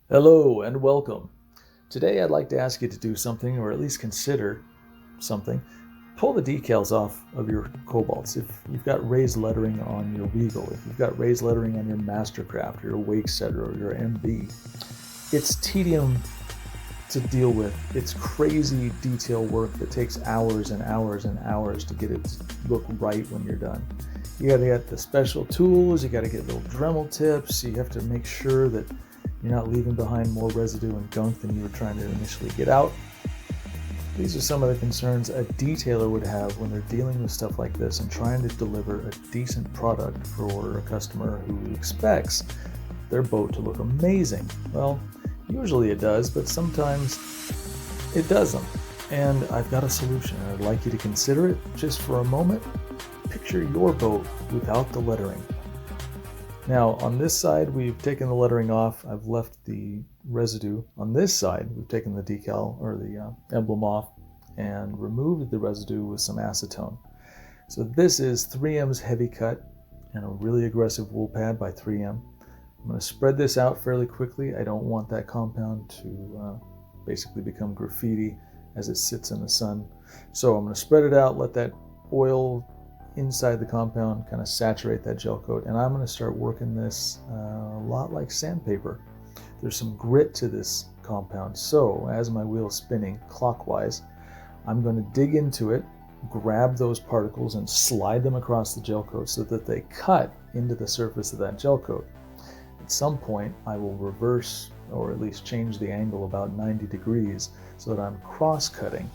Hello and welcome. Today I'd like to ask you to do something, or at least consider something. Pull the decals off of your Cobalts. If you've got raised lettering on your Regal, if you've got raised lettering on your Mastercraft, or your Wakesetter, or your MB, it's tedium to deal with. It's crazy detail work that takes hours and hours and hours to get it to look right when you're done. You gotta get the special tools, you gotta get little Dremel tips, you have to make sure that you're not leaving behind more residue and gunk than you were trying to initially get out. These are some of the concerns a detailer would have when they're dealing with stuff like this and trying to deliver a decent product for a customer who expects their boat to look amazing. Well, usually it does, but sometimes it doesn't. And I've got a solution, and I'd like you to consider it just for a moment. Picture your boat without the lettering. Now, on this side, we've taken the lettering off. I've left the residue. On this side, we've taken the decal or the emblem off and removed the residue with some acetone. So this is 3M's Heavy Cut and a really aggressive wool pad by 3M. I'm going to spread this out fairly quickly. I don't want that compound to basically become graffiti as it sits in the sun. So I'm going to spread it out, let that oil inside the compound kind of saturate that gel coat, and I'm going to start working this a lot like sandpaper. There's some grit to this compound, so as my wheel's spinning clockwise, I'm going to dig into it, grab those particles and slide them across the gel coat so that they cut into the surface of that gel coat. At some point I will reverse, or at least change the angle about 90 degrees so that I'm cross-cutting.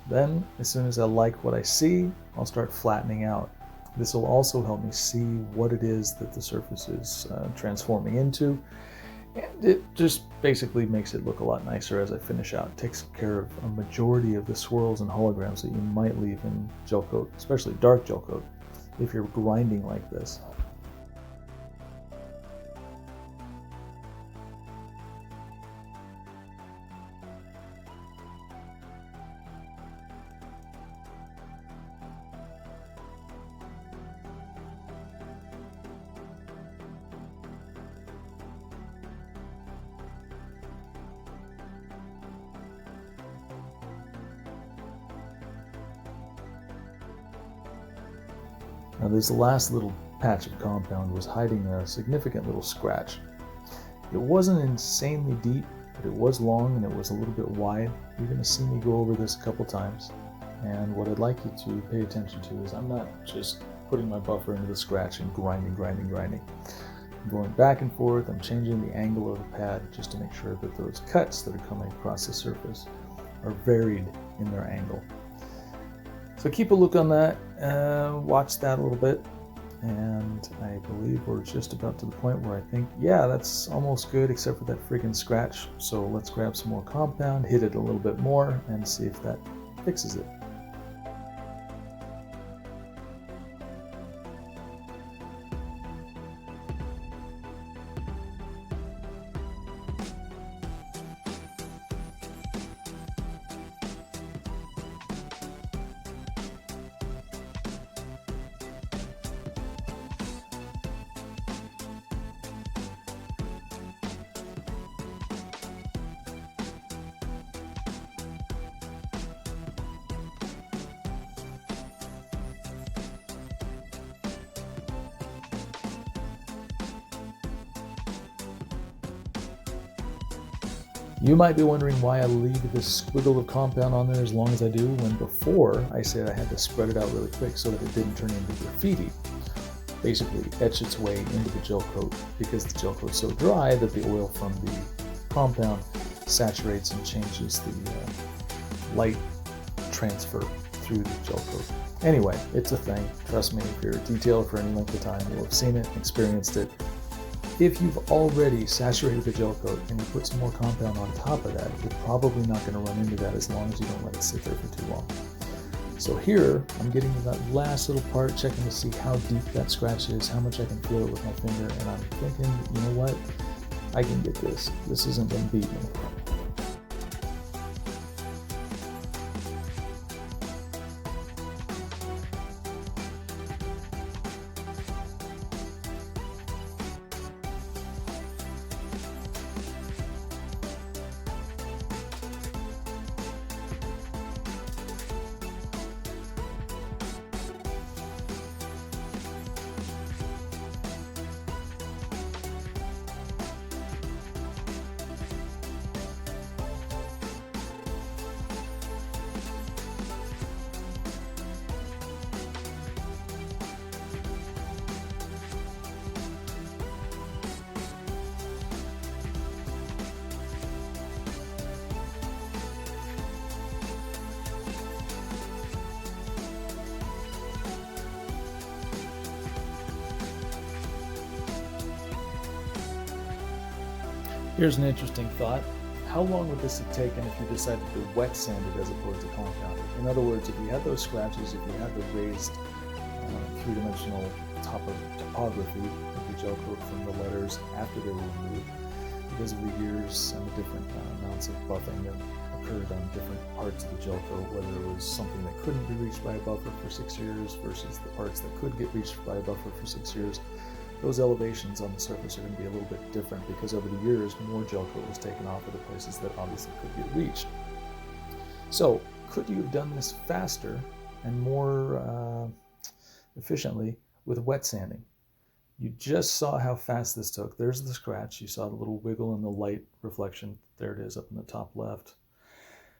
Then, as soon as I like what I see, I'll start flattening out. This will also help me see what it is that the surface is transforming into, and it just basically makes it look a lot nicer as I finish out. It takes care of a majority of the swirls and holograms that you might leave in gel coat, especially dark gel coat, if you're grinding like this. Now this last little patch of compound was hiding a significant little scratch. It wasn't insanely deep, but it was long and it was a little bit wide. You're going to see me go over this a couple times. And what I'd like you to pay attention to is I'm not just putting my buffer into the scratch and grinding. I'm going back and forth, I'm changing the angle of the pad just to make sure that those cuts that are coming across the surface are varied in their angle. So keep a look on that, watch that a little bit, and I believe we're just about to the point where I think, yeah, that's almost good except for that friggin' scratch. So let's grab some more compound, hit it a little bit more, and see if that fixes it. You might be wondering why I leave this squiggle of compound on there as long as I do, when before I said I had to spread it out really quick so that it didn't turn into graffiti. Basically etch its way into the gel coat because the gel coat's so dry that the oil from the compound saturates and changes the light transfer through the gel coat. Anyway, it's a thing. Trust me, if you're a detailer for any length of time, you'll have seen it, experienced it. If you've already saturated the gel coat and you put some more compound on top of that, you're probably not going to run into that as long as you don't let it sit there for too long. So here, I'm getting to that last little part, checking to see how deep that scratch is, how much I can feel it with my finger, and I'm thinking, you know what? I can get this. This isn't going to beat me. Here's an interesting thought. How long would this have taken if you decided to wet sand it as opposed to compound it? In other words, if you had those scratches, if you had the raised three-dimensional topography of the gel coat from the letters after they were removed, because of the years and the different amounts of buffing that occurred on different parts of the gel coat, whether it was something that couldn't be reached by a buffer for 6 years versus the parts that could get reached by a buffer for 6 years, those elevations on the surface are going to be a little bit different because over the years more gel coat was taken off of the places that obviously could get reached. So could you have done this faster and more efficiently with wet sanding? You just saw how fast this took. There's the scratch. You saw the little wiggle in the light reflection. There it is up in the top left.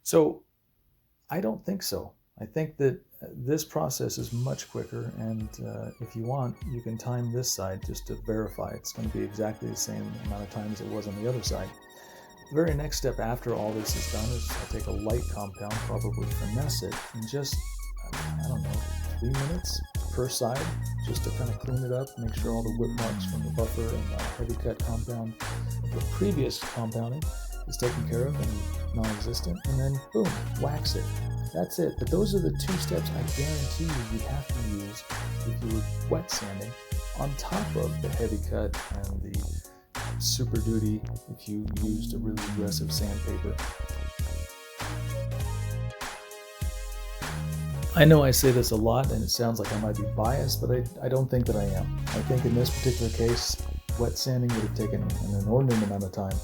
So I don't think so. I think that this process is much quicker, and if you want, you can time this side just to verify it's going to be exactly the same amount of time as it was on the other side. The very next step after all this is done is I'll take a light compound, probably finesse it, and just, I don't know, 3 minutes per side, just to kind of clean it up, make sure all the whip marks from the buffer and the heavy cut compound of the previous compounding is taken care of and non-existent, and then boom, wax it. That's it. But those are the 2 steps I guarantee you'd have to use if you were wet sanding on top of the heavy cut and the super duty if you used a really aggressive sandpaper. I know I say this a lot and it sounds like I might be biased, but I don't think that I am. I think in this particular case, wet sanding would have taken an inordinate amount of time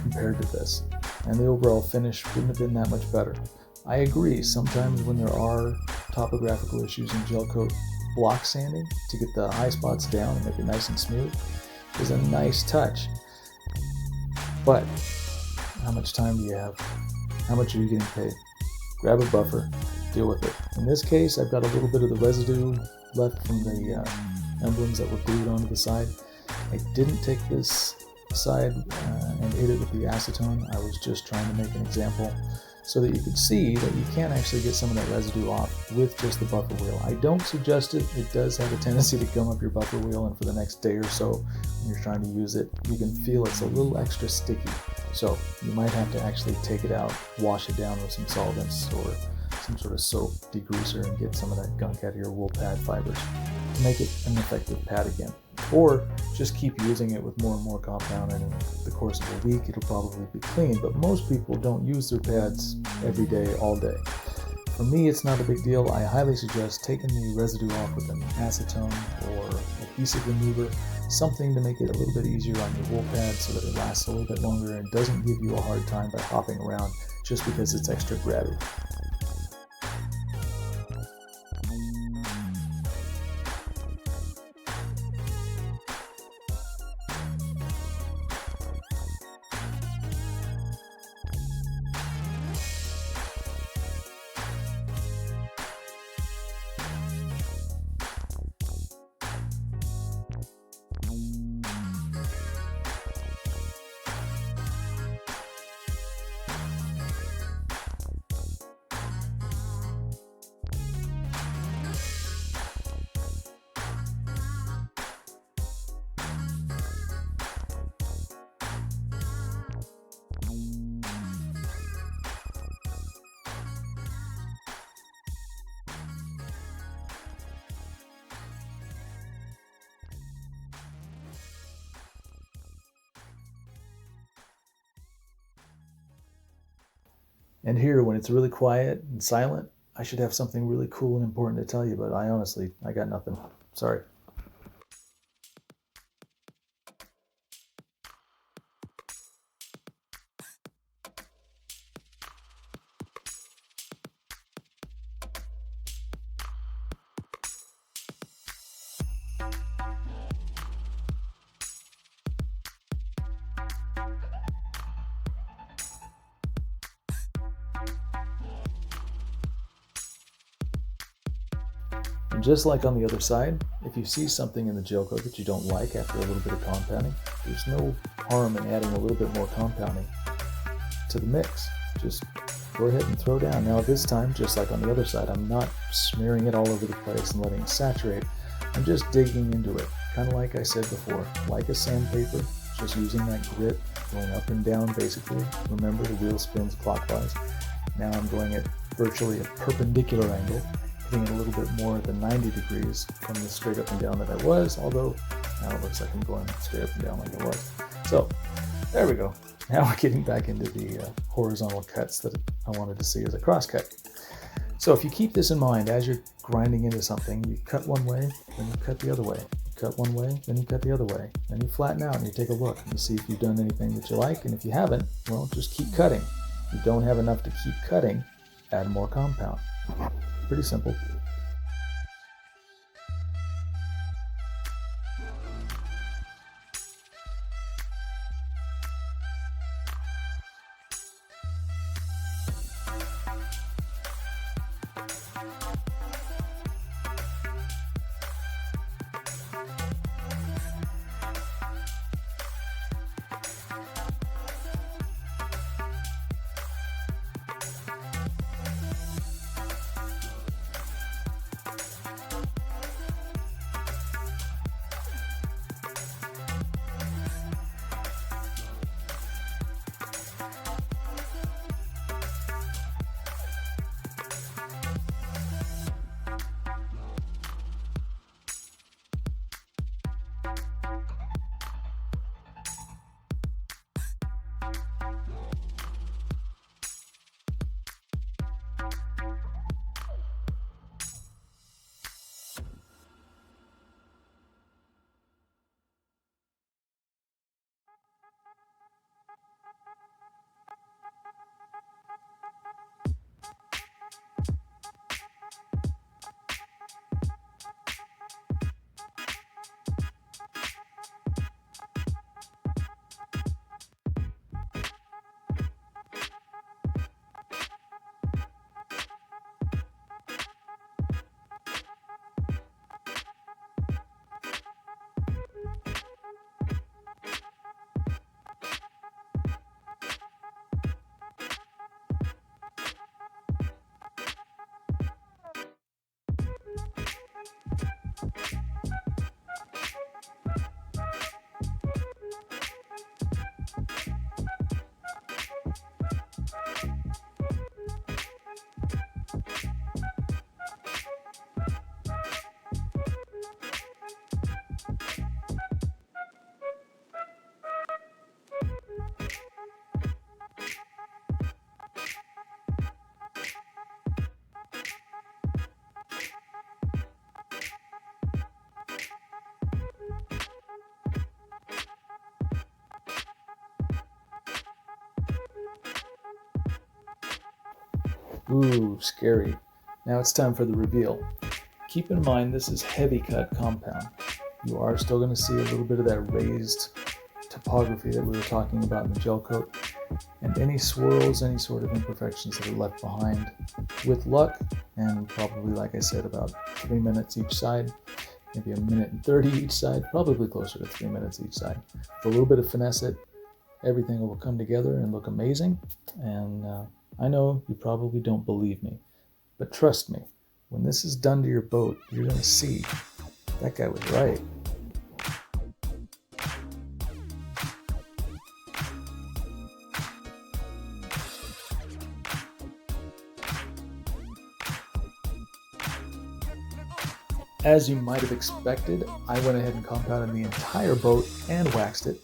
compared to this, and the overall finish wouldn't have been that much better. I agree, sometimes when there are topographical issues in gel coat, block sanding to get the high spots down and make it nice and smooth is a nice touch. But how much time do you have? How much are you getting paid? Grab a buffer, deal with it. In this case, I've got a little bit of the residue left from the emblems that were glued onto the side. I didn't take this side and ate it with the acetone. I was just trying to make an example so that you could see that you can actually get some of that residue off with just the buffer wheel. I don't suggest it. It does have a tendency to gum up your buffer wheel, and for the next day or so when you're trying to use it, you can feel it's a little extra sticky. So you might have to actually take it out, wash it down with some solvents or some sort of soap degreaser and get some of that gunk out of your wool pad fibers to make it an effective pad again. Or just keep using it with more and more compound, and in the course of a week it'll probably be clean. But most people don't use their pads every day, all day. For me, it's not a big deal. I highly suggest taking the residue off with an acetone or adhesive remover, something to make it a little bit easier on your wool pad so that it lasts a little bit longer and doesn't give you a hard time by hopping around just because it's extra grabby. And here, when it's really quiet and silent, I should have something really cool and important to tell you, but I got nothing. Sorry. And just like on the other side, if you see something in the gel coat that you don't like after a little bit of compounding, there's no harm in adding a little bit more compounding to the mix. Just go ahead and throw down. Now this time, just like on the other side, I'm not smearing it all over the place and letting it saturate. I'm just digging into it, kind of like I said before, like a sandpaper, just using that grit going up and down basically. Remember, the wheel spins clockwise. Now I'm going at virtually a perpendicular angle, hitting it a little bit more at the 90 degrees from the straight up and down that I was, although now it looks like I'm going straight up and down like I was. So there we go. Now we're getting back into the horizontal cuts that I wanted to see as a cross cut. So if you keep this in mind as you're grinding into something, you cut one way, then you cut the other way. You cut one way, then you cut the other way. Then you flatten out and you take a look and you see if you've done anything that you like, and if you haven't, well, just keep cutting. If you don't have enough to keep cutting, add more compound. Pretty simple. Ooh, scary. Now it's time for the reveal. Keep in mind this is heavy cut compound. You are still going to see a little bit of that raised topography that we were talking about in the gel coat, and any swirls, any sort of imperfections that are left behind. With luck, and probably, like I said, about 3 minutes each side, maybe a minute and 30 each side, probably closer to 3 minutes each side. With a little bit of finesse, everything will come together and look amazing. And I know you probably don't believe me, but trust me, when this is done to your boat, you're going to see that guy was right. As you might have expected, I went ahead and compounded the entire boat and waxed it.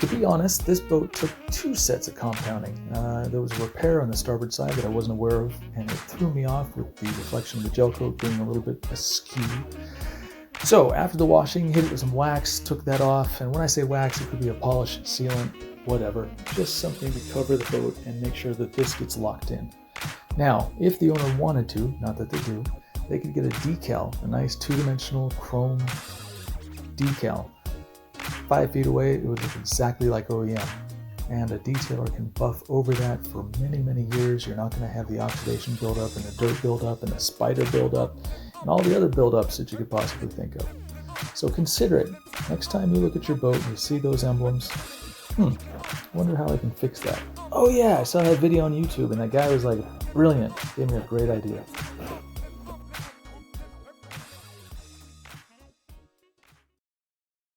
To be honest, this boat took 2 sets of compounding. There was a repair on the starboard side that I wasn't aware of, and it threw me off with the reflection of the gel coat being a little bit askew. So after the washing, hit it with some wax, took that off, and when I say wax, it could be a polish, sealant, whatever, just something to cover the boat and make sure that this gets locked in. Now, if the owner wanted to, not that they do, they could get a decal, a nice 2-dimensional chrome decal. 5 feet away, it would look exactly like OEM. And a detailer can buff over that for many, many years. You're not going to have the oxidation buildup and the dirt buildup and the spider buildup and all the other buildups that you could possibly think of. So consider it. Next time you look at your boat and you see those emblems, wonder how I can fix that. Oh yeah, I saw that video on YouTube and that guy was like, brilliant, gave me a great idea.